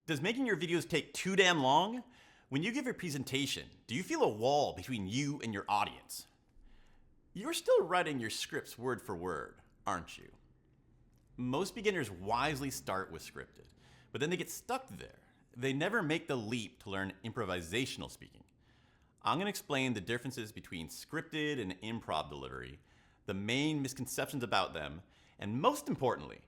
Does making your videos take too damn long? When you give your presentation, do you feel a wall between you and your audience? You're still writing your scripts word for word, aren't you? Most beginners wisely start with scripted, but then they get stuck there. They never make the leap to learn improvisational speaking. I'm going to explain the differences between scripted and improv delivery, the main misconceptions about them, and most importantly,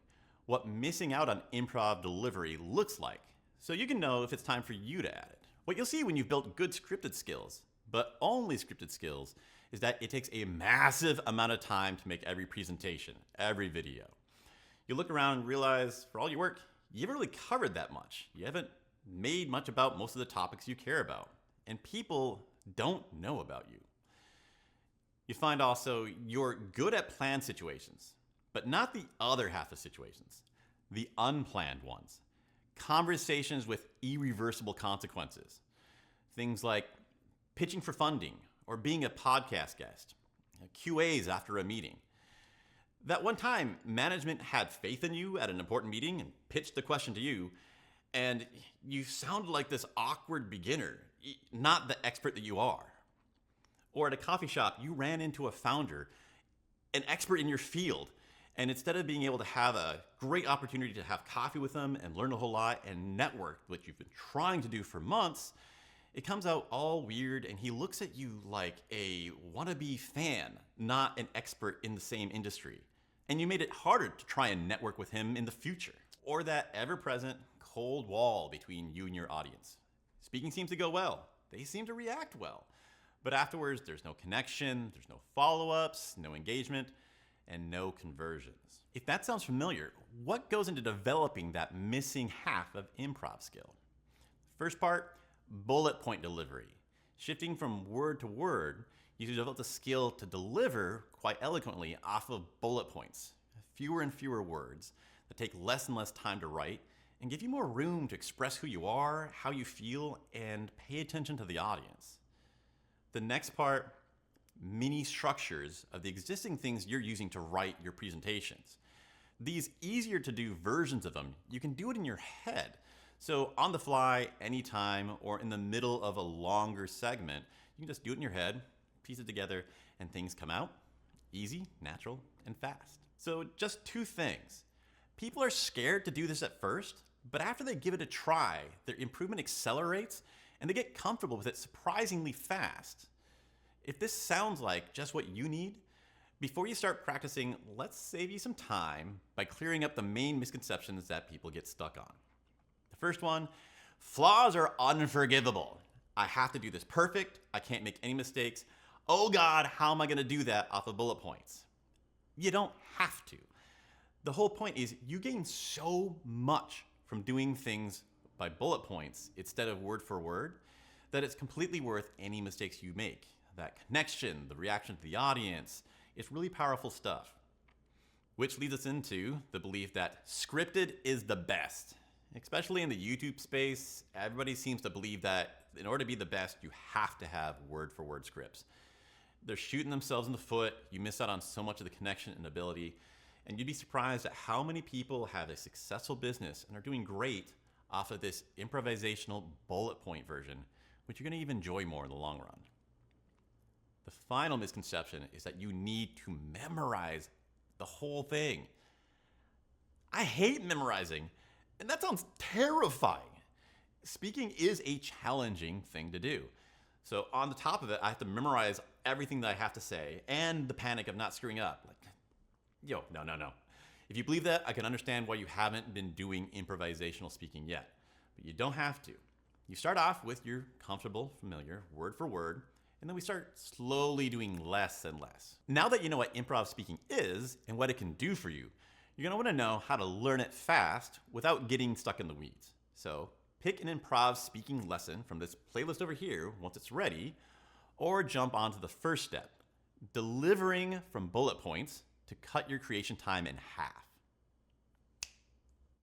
what missing out on improv delivery looks like, so you can know if it's time for you to add it. What you'll see when you've built good scripted skills, but only scripted skills, is that it takes a massive amount of time to make every presentation, every video. You look around and realize, for all your work, you haven't really covered that much. You haven't made much about most of the topics you care about, and people don't know about you. You find also you're good at planned situations, but not the other half of situations, the unplanned ones. Conversations with irreversible consequences. Things like pitching for funding or being a podcast guest, QAs after a meeting. That one time, management had faith in you at an important meeting and pitched the question to you, and you sounded like this awkward beginner, not the expert that you are. Or at a coffee shop, you ran into a founder, an expert in your field, and instead of being able to have a great opportunity to have coffee with them and learn a whole lot and network, which you've been trying to do for months, it comes out all weird and he looks at you like a wannabe fan, not an expert in the same industry. And you made it harder to try and network with him in the future. Or that ever-present cold wall between you and your audience. Speaking seems to go well. They seem to react well. But afterwards, there's no connection, there's no follow-ups, no engagement, and no conversions. If that sounds familiar, what goes into developing that missing half of improv skill? First part, bullet point delivery. Shifting from word to word, you develop the skill to deliver quite eloquently off of bullet points. Fewer and fewer words that take less and less time to write and give you more room to express who you are, how you feel, and pay attention to the audience. The next part, mini structures of the existing things you're using to write your presentations. These easier to do versions of them, you can do it in your head. So on the fly, anytime, or in the middle of a longer segment, you can just do it in your head, piece it together, and things come out easy, natural, and fast. So just two things. People are scared to do this at first, but after they give it a try, their improvement accelerates and they get comfortable with it surprisingly fast. If this sounds like just what you need, before you start practicing, let's save you some time by clearing up the main misconceptions that people get stuck on. The first one, flaws are unforgivable. I have to do this perfect. I can't make any mistakes. Oh God, how am I gonna do that off of bullet points? You don't have to. The whole point is you gain so much from doing things by bullet points instead of word for word that it's completely worth any mistakes you make. That connection, the reaction to the audience, it's really powerful stuff. Which leads us into the belief that scripted is the best. Especially in the YouTube space, everybody seems to believe that in order to be the best, you have to have word for word scripts. They're shooting themselves in the foot. You miss out on so much of the connection and ability. And you'd be surprised at how many people have a successful business and are doing great off of this improvisational bullet point version, which you're going to even enjoy more in the long run. The final misconception is that you need to memorize the whole thing. I hate memorizing, and that sounds terrifying. Speaking is a challenging thing to do. So on the top of it, I have to memorize everything that I have to say and the panic of not screwing up. No. If you believe that, I can understand why you haven't been doing improvisational speaking yet, but you don't have to. You start off with your comfortable, familiar, word for word, and then we start slowly doing less and less. Now that you know what improv speaking is and what it can do for you, you're gonna wanna know how to learn it fast without getting stuck in the weeds. So pick an improv speaking lesson from this playlist over here once it's ready, or jump onto the first step, delivering from bullet points to cut your creation time in half.